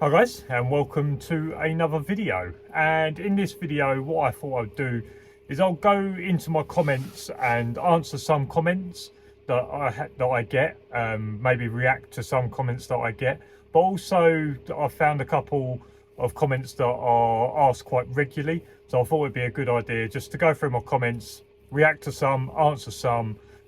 Hi guys, and welcome to another video. And in this video, what I thought I'd do is I'll go into my comments and answer some comments that I get, maybe react to some comments that I get, but also I found a couple of comments that are asked quite regularly, so I thought it'd be a good idea just to go through my comments, react to some,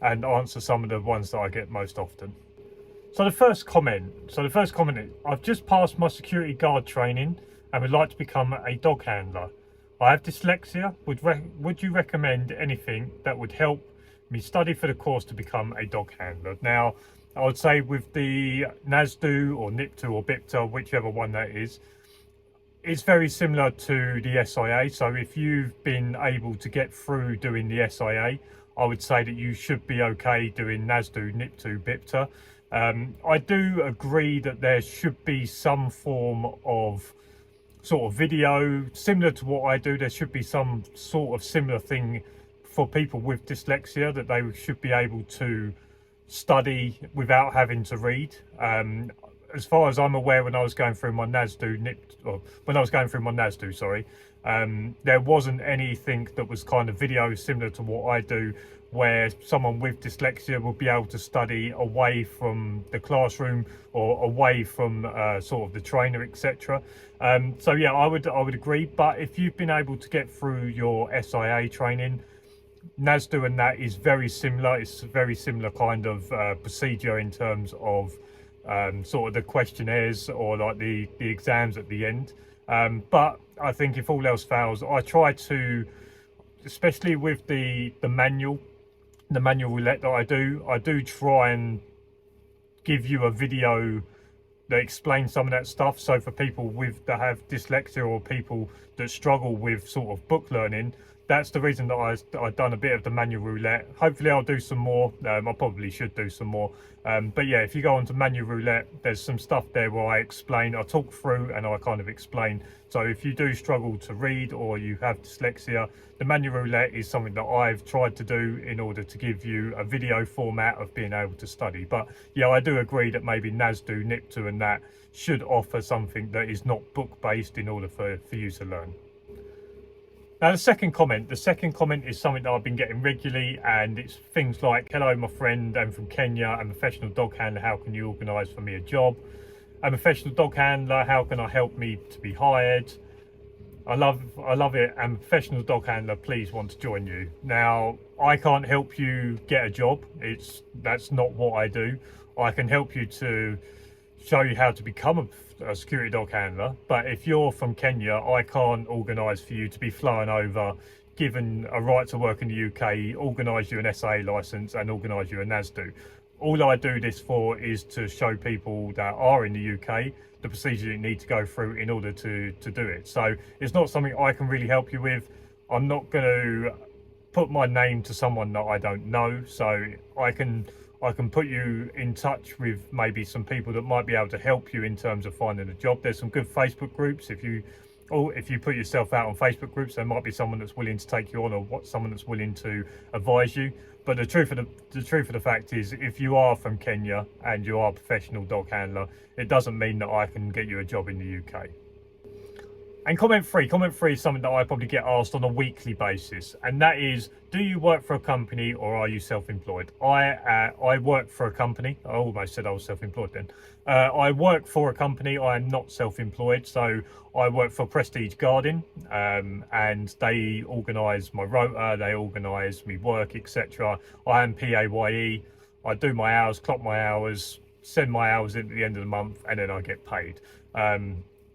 and answer some of the ones that I get most often. So the first comment is, I've just passed my security guard training and would like to become a dog handler. I have dyslexia. Would you recommend anything that would help me study for the course to become a dog handler? Now, I would say with the NASDO or NIPTO or BIPTA, whichever one that is, it's very similar to the SIA. So if you've been able to get through doing the SIA, I would say that you should be okay doing NASDO, NIPTO, BIPTA. I do agree that there should be some form of sort of video similar to what I do. There should be some sort of similar thing for people with dyslexia, that they should be able to study without having to read. As far as I'm aware, when I was going through my NASDO, there wasn't anything that was kind of video similar to what I do, where someone with dyslexia would be able to study away from the classroom or away from sort of the trainer, etc. So yeah, I would agree. But if you've been able to get through your SIA training, NASDO and that is very similar. It's a very similar kind of procedure in terms of sort of the questionnaires or like the exams at the end. But I think if all else fails, I try to, especially with the manual roulette that I do try and give you a video that explains some of that stuff. So for people that have dyslexia or people that struggle with sort of book learning, that's the reason that I've done a bit of the manual roulette. Hopefully I'll do some more. I probably should do some more. But yeah, if you go onto manual roulette, there's some stuff there where I talk through and I kind of explain. So if you do struggle to read or you have dyslexia, the manual roulette is something that I've tried to do in order to give you a video format of being able to study. But yeah, I do agree that maybe NASDO, NIPTO and that should offer something that is not book based in order for you to learn. Now the second comment is something that I've been getting regularly, and it's things like, hello my friend, I'm from Kenya, I'm a professional dog handler, how can you organise for me a job? I'm a professional dog handler, how can I help me to be hired? I love it, I'm a professional dog handler, please want to join you. Now, I can't help you get a job, that's not what I do. I can help you to show you how to become a security dog handler, but if you're from Kenya, I can't organise for you to be flown over, given a right to work in the UK, organise you an SA licence and organise you a NASDO. All I do this for is to show people that are in the UK the procedure you need to go through in order to do it. So it's not something I can really help you with. I'm not going to put my name to someone that I don't know, so I can put you in touch with maybe some people that might be able to help you in terms of finding a job. There's some good Facebook groups. If you put yourself out on Facebook groups, there might be someone that's willing to take you on, or someone that's willing to advise you. But the truth of the fact is, if you are from Kenya and you are a professional dog handler, it doesn't mean that I can get you a job in the UK. And comment three is something that I probably get asked on a weekly basis, and that is, do you work for a company or are you self-employed? I work for a company. I almost said I was self-employed then. I work for a company. I am not self-employed. So I work for Prestige Guarding, and they organise my rota, they organise me work, etc. I am PAYE. I do my hours, clock my hours, send my hours in at the end of the month, and then I get paid.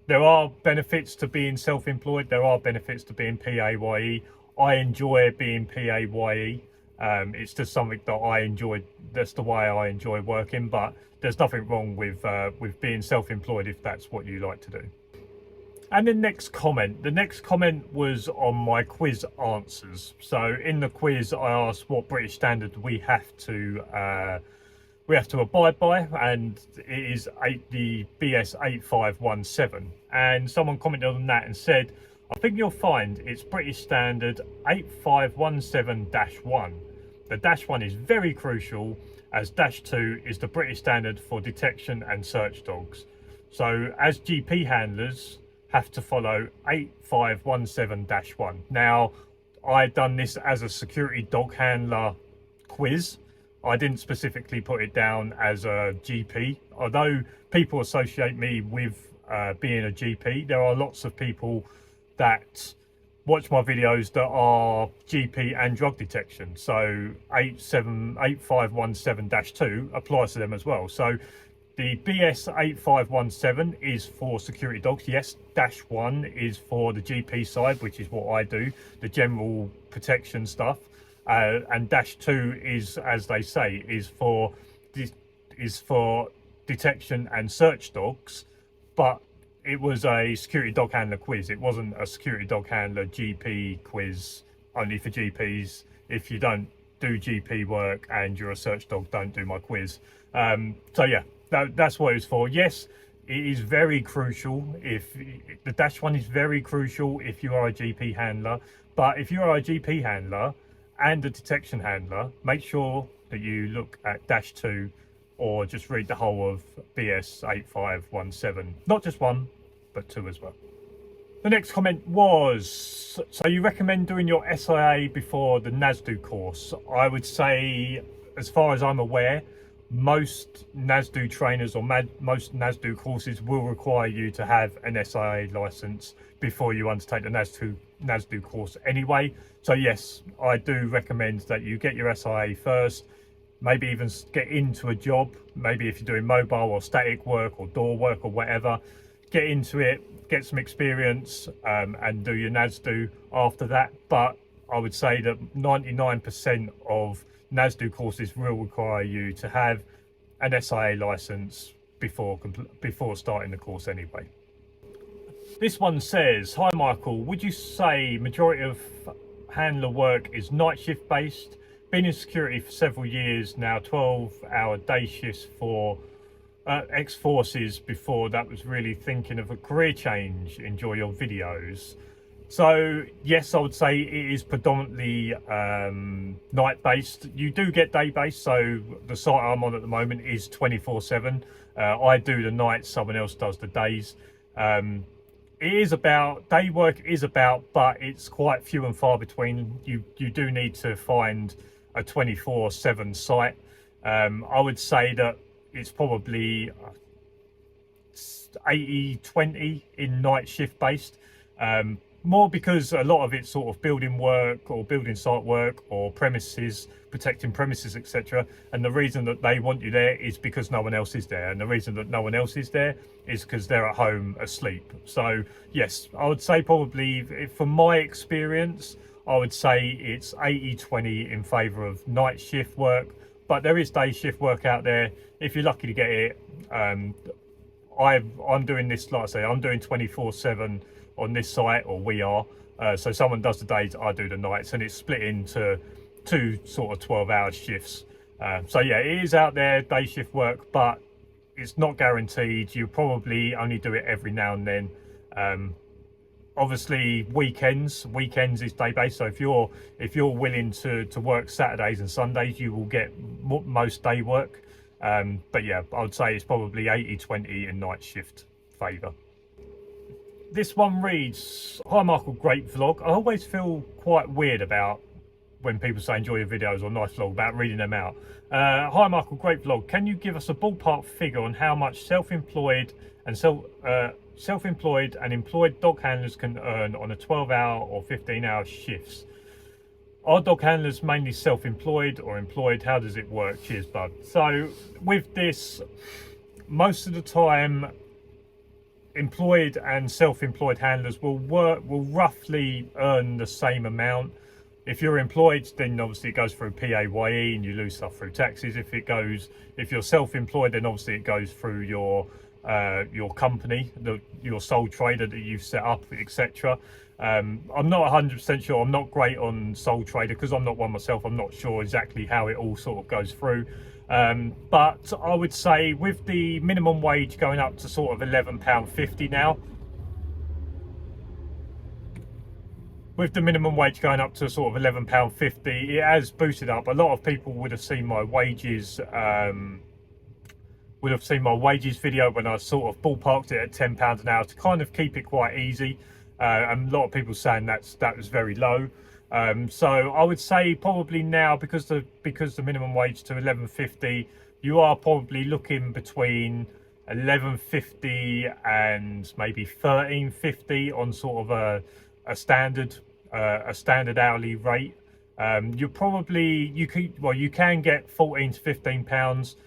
There are benefits to being self-employed. There are benefits to being PAYE. I enjoy being PAYE. It's just something that I enjoy. That's the way I enjoy working. But there's nothing wrong with being self-employed if that's what you like to do. And the next comment was on my quiz answers. So in the quiz, I asked what British standard we have to abide by, and it is the BS 8517. And someone commented on that and said, I think you'll find it's British standard 8517-1. The -1 is very crucial, as -2 is the British standard for detection and search dogs. So as GP handlers have to follow 8517-1. Now, I done this as a security dog handler quiz. I didn't specifically put it down as a GP, although people associate me with being a GP. There are lots of people that watch my videos that are GP and drug detection. So 8517-2 applies to them as well. So the BS 8517 is for security dogs. Yes, -1 is for the GP side, which is what I do, the general protection stuff. And -2 is, as they say, is for detection and search dogs. But it was a security dog handler quiz. It wasn't a security dog handler GP quiz only for GPs. If you don't do GP work and you're a search dog, don't do my quiz. So yeah, that's what it was for. Yes, it is very crucial. If the -1 is very crucial if you are a GP handler, but if you are a GP handler and a detection handler, make sure that you look at -2 or just read the whole of BS 8517, not just 1 but 2 as well. The next comment was, so you recommend doing your SIA before the NASDU course? I would say, as far as I'm aware, most NASDU trainers or most NASDU courses will require you to have an SIA license before you undertake the NASDU course anyway. So yes, I do recommend that you get your SIA first, maybe even get into a job, maybe if you're doing mobile or static work or door work or whatever, get into it, get some experience, and do your NASDU after that. But I would say that 99% of NASDU courses will require you to have an SIA license before starting the course anyway. This one says, hi Michael, would you say majority of handler work is night shift based? Been in security for several years now, 12-hour day shifts for ex-forces. Before that, was really thinking of a career change. Enjoy your videos. So yes, I would say it is predominantly night based. You do get day based, so the site I'm on at the moment is 24/7. I do the nights, someone else does the days. It is about, day work is about, but it's quite few and far between. You do need to find a 24/7 site. I would say that it's probably 80-20 in night shift based. More because a lot of it's sort of building work or building site work or premises, protecting premises, etc. And the reason that they want you there is because no one else is there. And the reason that no one else is there is because they're at home asleep. So yes, I would say probably, from my experience, I would say it's 80-20 in favour of night shift work. But there is day shift work out there if you're lucky to get it. I'm doing this, like I say, I'm doing 24/7 on this site, or we are. So someone does the days, I do the nights, and it's split into 2 sort of 12-hour shifts. So yeah, it is out there, day shift work, but it's not guaranteed. You probably only do it every now and then. Obviously weekends is day based. So if you're willing to work Saturdays and Sundays, you will get most day work. But yeah, I would say it's probably 80-20 in night shift favour. This one reads, hi Michael, great vlog. I always feel quite weird about when people say enjoy your videos or nice vlog, about reading them out. Hi Michael, great vlog. Can you give us a ballpark figure on how much self-employed and employed dog handlers can earn on a 12-hour or 15-hour shifts? Are dog handlers mainly self-employed or employed? How does it work? Cheers, bud. So with this, most of the time, employed and self-employed handlers will roughly earn the same amount. If you're employed, then obviously it goes through PAYE and you lose stuff through taxes. If you're self-employed, then obviously it goes through your company, your sole trader that you've set up, etc. I'm not 100% sure. I'm not great on sole trader because I'm not one myself. I'm not sure exactly how it all sort of goes through. But I would say with the minimum wage going up to sort of £11.50 now, with the minimum wage going up to sort of £11.50, it has boosted up. A lot of people would have seen my wages would have seen my wages video when I sort of ballparked it at £10 an hour to kind of keep it quite easy. And a lot of people saying that was very low. So I would say probably now, because the minimum wage to 11.50, you are probably looking between 11.50 and maybe 13.50 on sort of a standard hourly rate. You can get 14 to 15 pounds.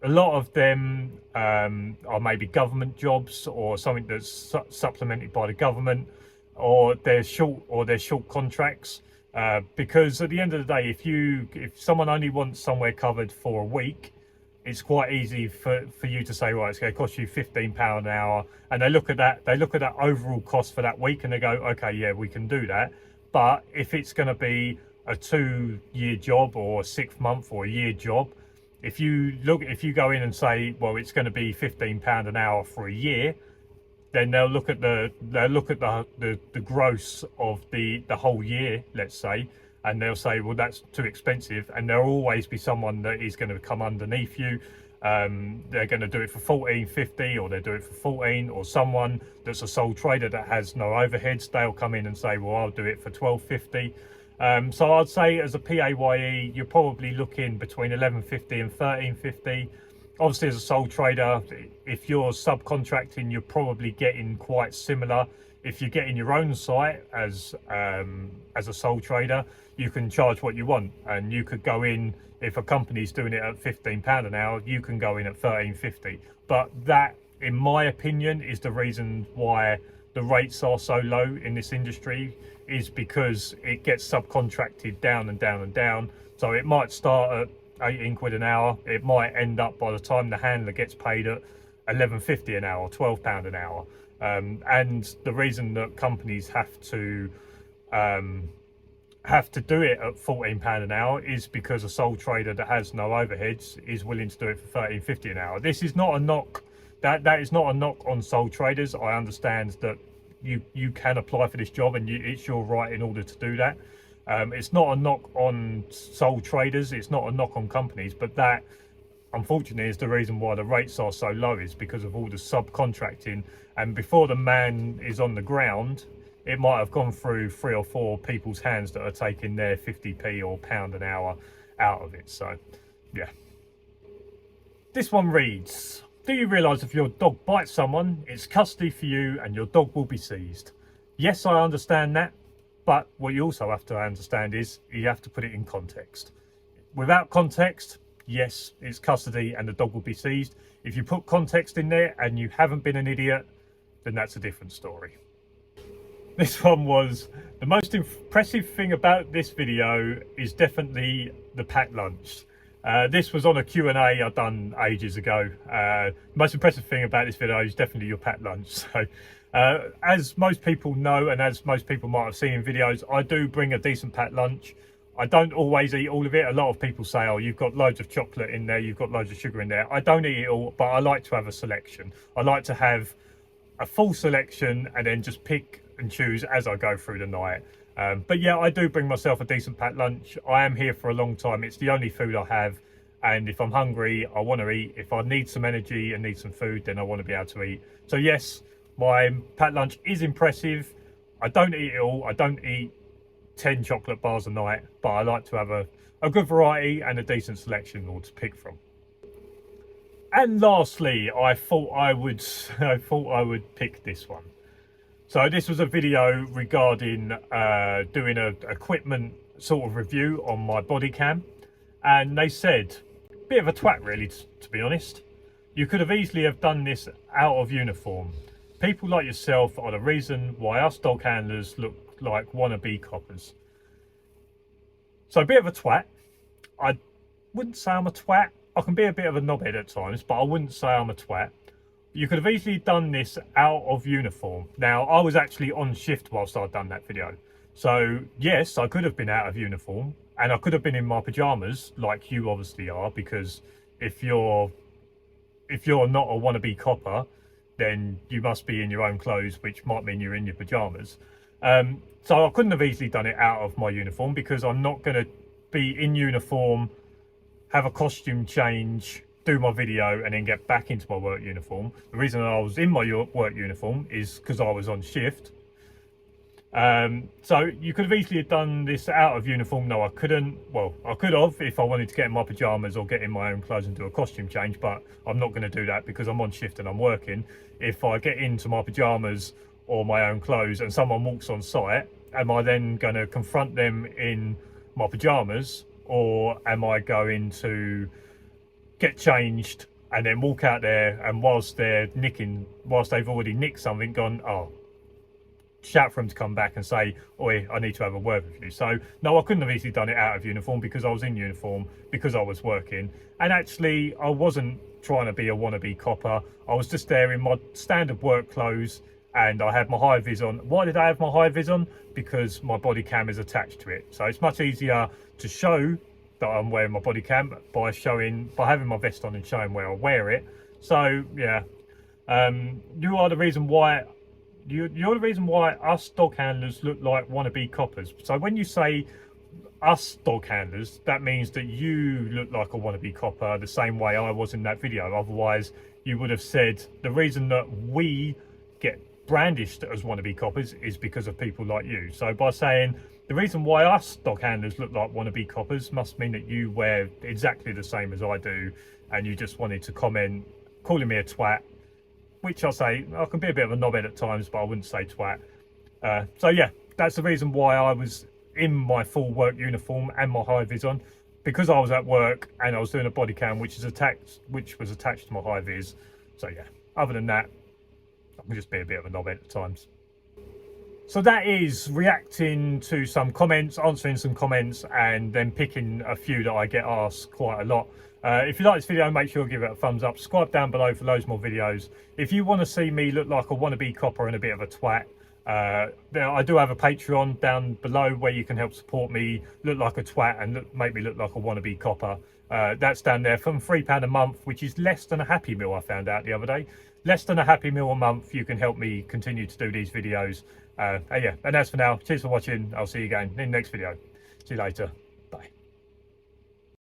A lot of them are maybe government jobs or something that's supplemented by the government, or they're short contracts. Because at the end of the day, if someone only wants somewhere covered for a week, it's quite easy for you to say, right, it's going to cost you £15 an hour, and they look at that overall cost for that week and they go, okay, yeah, we can do that. But if it's going to be a 2-year job or a 6-month or a year job, if you go in and say, well, it's going to be £15 an hour for a year, then they'll look at the gross of the whole year, let's say, and they'll say, well, that's too expensive. And there'll always be someone that is going to come underneath you. They're going to do it for 14.50, or they'll do it for 14, or someone that's a sole trader that has no overheads, they'll come in and say, well, I'll do it for 12.50. So I'd say as a PAYE, you're probably looking between 11.50 and 13.50. Obviously, as a sole trader, if you're subcontracting, you're probably getting quite similar. If you're getting your own site as a sole trader, you can charge what you want, and you could go in, if a company's doing it at £15 an hour, you can go in at 13.50. But that, in my opinion, is the reason why the rates are so low in this industry, is because it gets subcontracted down and down and down. So it might start at 18 quid an hour, it might end up, by the time the handler gets paid, at 11.50 an hour, £12 an hour. And the reason that companies have to do it at £14 an hour is because a sole trader that has no overheads is willing to do it for 13.50 an hour. This is not a knock. That is not a knock on sole traders. I understand that you can apply for this job, and it's your right in order to do that. It's not a knock on sole traders. It's not a knock on companies, but that, unfortunately, is the reason why the rates are so low, is because of all the subcontracting. And before the man is on the ground, it might have gone through 3 or 4 people's hands that are taking their 50p or £1 an hour out of it. So, yeah. This one reads, do you realise if your dog bites someone, it's custody for you and your dog will be seized? Yes, I understand that. But what you also have to understand is you have to put it in context. Without context, yes, it's custody and the dog will be seized. If you put context in there and you haven't been an idiot, then that's a different story. This one was, the most impressive thing about this video is definitely the packed lunch. This was on a Q&A I done ages ago. The most impressive thing about this video is definitely your packed lunch. So, as most people know, and as most people might have seen in videos, I do bring a decent packed lunch. I don't always eat all of it. A lot of people say, oh, you've got loads of chocolate in there, you've got loads of sugar in there. I don't eat it all, but I like to have a selection. I like to have a full selection and then just pick and choose as I go through the night. But yeah, I do bring myself a decent packed lunch. I am here for a long time. It's the only food I have. And if I'm hungry, I want to eat. If I need some energy and need some food, then I want to be able to eat. So yes, my packed lunch is impressive. I don't eat it all. I don't eat 10 chocolate bars a night, but I like to have a good variety and a decent selection to pick from. And lastly, I thought I would pick this one. So this was a video regarding doing a equipment sort of review on my body cam, and they said, bit of a twat really, to be honest. You could have easily have done this out of uniform. People like yourself are the reason why us dog handlers look like wannabe coppers. So a bit of a twat. I wouldn't say I'm a twat. I can be a bit of a knobhead at times, but I wouldn't say I'm a twat. You could have easily done this out of uniform. Now, I was actually on shift whilst I'd done that video. So yes, I could have been out of uniform, and I could have been in my pajamas like you obviously are, because if you're not a wannabe copper, then you must be in your own clothes, which might mean you're in your pajamas. So I couldn't have easily done it out of my uniform, because I'm not going to be in uniform, have a costume change, do my video and then get back into my work uniform. The reason I was in my work uniform is because I was on shift. So you could have easily done this out of uniform. No, I couldn't. Well, I could have if I wanted to get in my pajamas or get in my own clothes and do a costume change, but I'm not going to do that because I'm on shift and I'm working. If I get into my pajamas or my own clothes and someone walks on site, am I then going to confront them in my pajamas, or am I going to get changed and then walk out there, and whilst they've already nicked something, gone, oh, shout for them to come back and say, oi, I need to have a word with you. So no, I couldn't have easily done it out of uniform because I was in uniform, because I was working. And actually I wasn't trying to be a wannabe copper. I was just there in my standard work clothes and I had my high vis on. Why did I have my high vis on? Because my body cam is attached to it. So it's much easier to show that I'm wearing my body cam by having my vest on and showing where I wear it. So yeah, you're the reason why us dog handlers look like wannabe coppers. So when you say us dog handlers, that means that you look like a wannabe copper the same way I was in that video. Otherwise you would have said the reason that we get brandished as wannabe coppers is because of people like you. So by saying the reason why us dog handlers look like wannabe coppers must mean that you wear exactly the same as I do, and you just wanted to comment calling me a twat, which I say I can be a bit of a knobhead at times, but I wouldn't say twat. So yeah, that's the reason why I was in my full work uniform and my high vis on, because I was at work and I was doing a body cam which was attached to my high vis. So yeah, other than that, I can just be a bit of a knobhead at times. So that is reacting to some comments, answering some comments, and then picking a few that I get asked quite a lot. If you like this video, make sure you give it a thumbs up. Subscribe down below for loads more videos. If you want to see me look like a wannabe copper and a bit of a twat, I do have a Patreon down below where you can help support me look like a twat and make me look like a wannabe copper. That's down there from £3 a month, which is less than a Happy Meal, I found out the other day. Less than a Happy Meal a month, you can help me continue to do these videos. Yeah, and as for now, cheers for watching. I'll see you again in the next video. See you later.